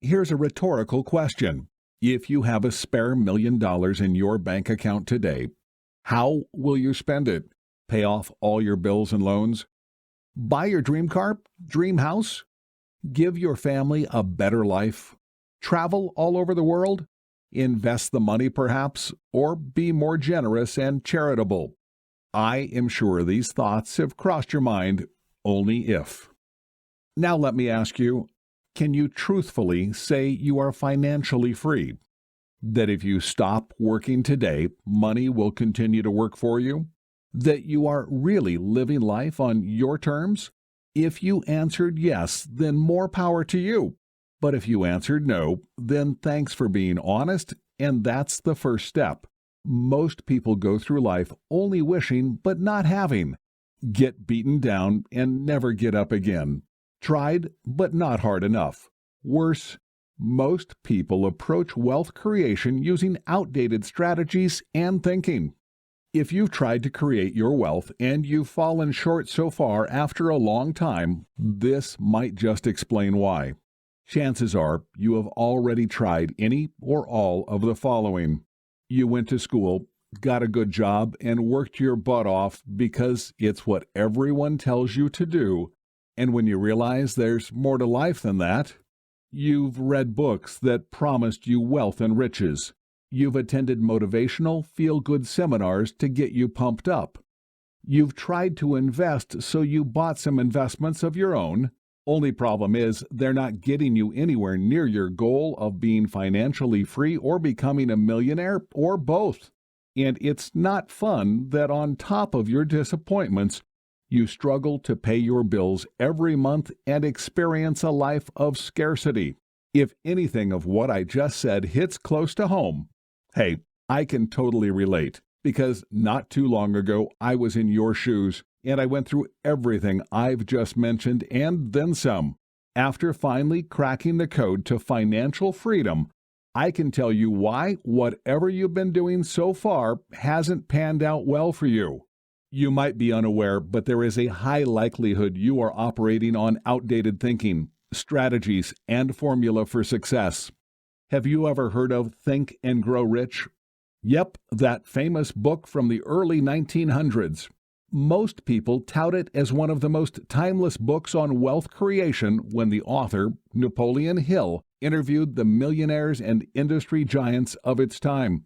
Here's a rhetorical question. If you have a spare $1 million in your bank account today, how will you spend it? Pay off all your bills and loans? Buy your dream car, dream house? Give your family a better life? Travel all over the world? Invest the money perhaps, or be more generous and charitable? I am sure these thoughts have crossed your mind, only if. Now let me ask you, can you truthfully say you are financially free? That if you stop working today, money will continue to work for you? That you are really living life on your terms? If you answered yes, then more power to you. But if you answered no, then thanks for being honest, and that's the first step. Most people go through life only wishing but not having. Get beaten down and never get up again. Tried, but not hard enough. Worse, most people approach wealth creation using outdated strategies and thinking. If you've tried to create your wealth and you've fallen short so far after a long time, this might just explain why. Chances are you have already tried any or all of the following. You went to school, got a good job, and worked your butt off because it's what everyone tells you to do. And when you realize there's more to life than that, you've read books that promised you wealth and riches. You've attended motivational, feel-good seminars to get you pumped up. You've tried to invest, so you bought some investments of your own. Only problem is they're not getting you anywhere near your goal of being financially free or becoming a millionaire, or both. And it's not fun that on top of your disappointments, you struggle to pay your bills every month and experience a life of scarcity. If anything of what I just said hits close to home, hey, I can totally relate, because not too long ago I was in your shoes, and I went through everything I've just mentioned and then some. After finally cracking the code to financial freedom, I can tell you why whatever you've been doing so far hasn't panned out well for you. You might be unaware, but there is a high likelihood you are operating on outdated thinking, strategies, and formula for success. Have you ever heard of Think and Grow Rich? Yep, that famous book from the early 1900s. Most people tout it as one of the most timeless books on wealth creation when the author, Napoleon Hill, interviewed the millionaires and industry giants of its time.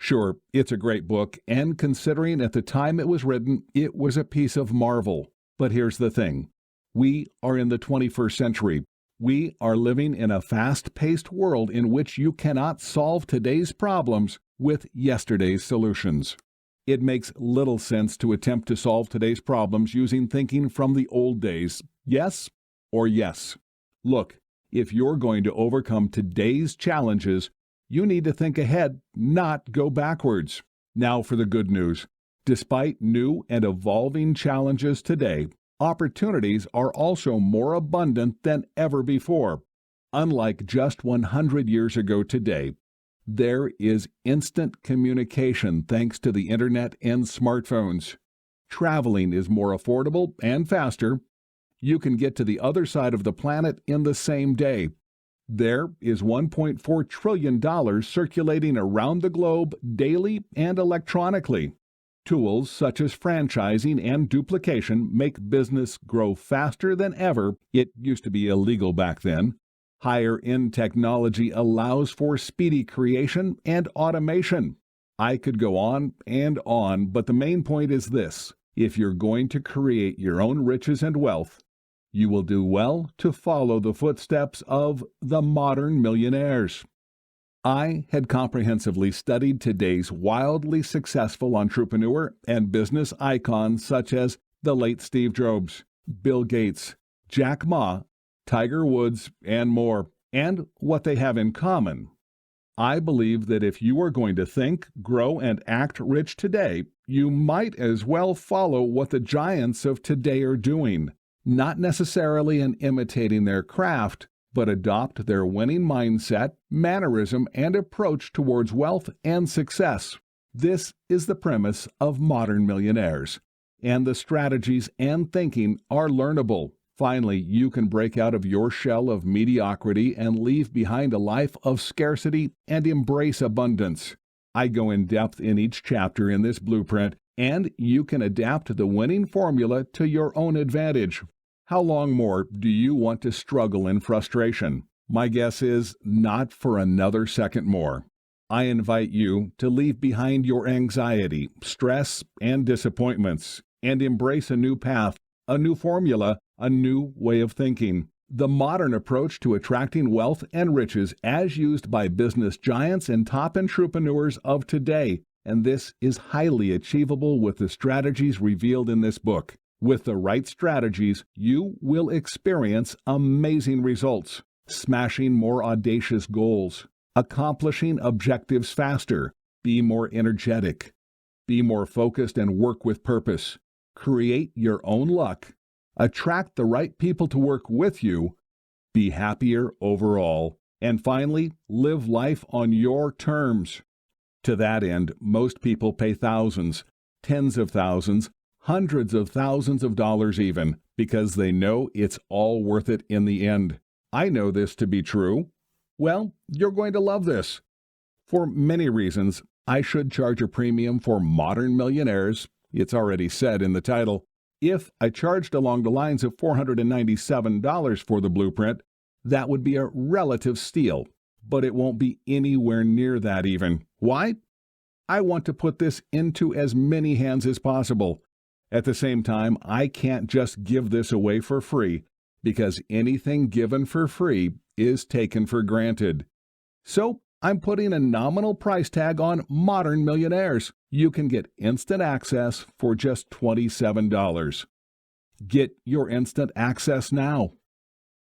Sure, it's a great book, and considering at the time it was written, it was a piece of marvel. But here's the thing. We are in the 21st century. We are living in a fast-paced world in which you cannot solve today's problems with yesterday's solutions. It makes little sense to attempt to solve today's problems using thinking from the old days. Yes or yes? Look, if you're going to overcome today's challenges, you need to think ahead, not go backwards. Now for the good news. Despite new and evolving challenges today, opportunities are also more abundant than ever before. Unlike just 100 years ago today, there is instant communication thanks to the internet and smartphones. Traveling is more affordable and faster. You can get to the other side of the planet in the same day. There is $1.4 trillion circulating around the globe daily and electronically. Tools such as franchising and duplication make business grow faster than ever. It used to be illegal back then. Higher-end technology allows for speedy creation and automation. I could go on and on, but the main point is this. If you're going to create your own riches and wealth, you will do well to follow the footsteps of the modern millionaires. I had comprehensively studied today's wildly successful entrepreneur and business icons such as the late Steve Jobs, Bill Gates, Jack Ma, Tiger Woods, and more, and what they have in common. I believe that if you are going to think, grow, and act rich today, you might as well follow what the giants of today are doing. Not necessarily in imitating their craft, but adopt their winning mindset, mannerism, and approach towards wealth and success. This is the premise of Modern Millionaires, and the strategies and thinking are learnable. Finally, you can break out of your shell of mediocrity and leave behind a life of scarcity and embrace abundance. I go in depth in each chapter in this blueprint, and you can adapt the winning formula to your own advantage. How long more do you want to struggle in frustration? My guess is not for another second more. I invite you to leave behind your anxiety, stress, and disappointments, and embrace a new path, a new formula, a new way of thinking. The modern approach to attracting wealth and riches as used by business giants and top entrepreneurs of today. And this is highly achievable with the strategies revealed in this book. With the right strategies, you will experience amazing results, smashing more audacious goals, accomplishing objectives faster, be more energetic, be more focused and work with purpose, create your own luck, attract the right people to work with you, be happier overall, and finally, live life on your terms. To that end, most people pay thousands, tens of thousands, hundreds of thousands of dollars even, because they know it's all worth it in the end. I know this to be true. Well, you're going to love this. For many reasons, I should charge a premium for Modern Millionaires. It's already said in the title. If I charged along the lines of $497 for the blueprint, that would be a relative steal, but it won't be anywhere near that even. Why? I want to put this into as many hands as possible. At the same time, I can't just give this away for free, because anything given for free is taken for granted. So, I'm putting a nominal price tag on Modern Millionaires. You can get instant access for just $27. Get your instant access now.